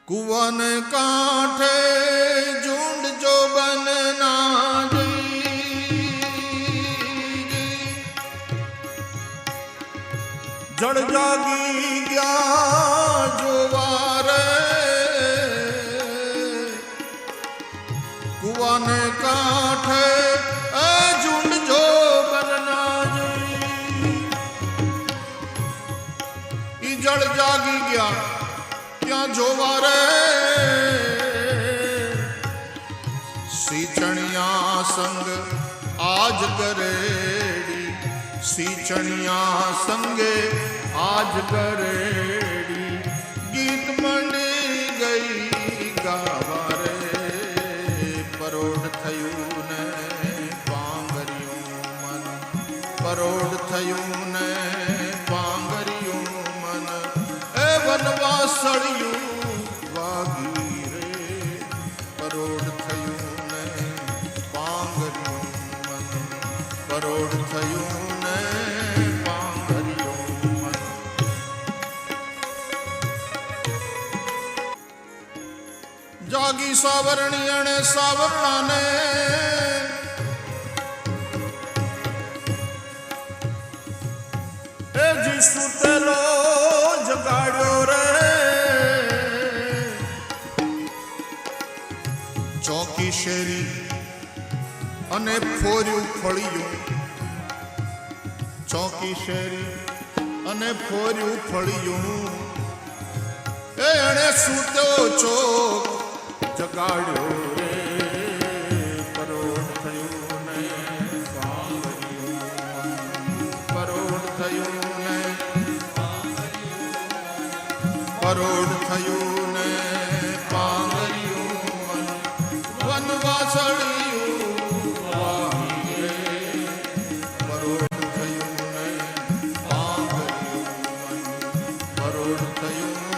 કુવન કાંઠે ઝુંડ જો બનના જળ જાગી ગયા જોવા રે કુવન કાંઠે ઝુંડ જો બનના ઈ જળ જાગી ગયા ત્યાં જોવા રે सीचणिया संग आज करेड़ी सीचणिया संगे आज करेड़ी गीत मंडी गई गावा रे परोढ़ थयूं ने पांगरियों मन परोढ़ थयूं ने पांगरियों मन ए वनवासड़ियों वागी रे परोढ़ थयूं ने पांगरियों मन परोढ़ थयूं ने पांगरियों मन जागी सावरणी अणे सावरणा ने ए जी सुतेलो जगाड्यो रे चौकी शेरी अने फोर्યું ફળિયું चौकी शेरी अने फोर्યું ફળિયું ए अणे सूतो चोक जगाड्यो रे परोढ़ थयूं ने पांगरियों परोढ़ थयूं ने परोढ़ थयूं ने पांगरियों वनवासळियों वाही रे परोढ़ थयूं ने पांगरियों परोढ़ थयूं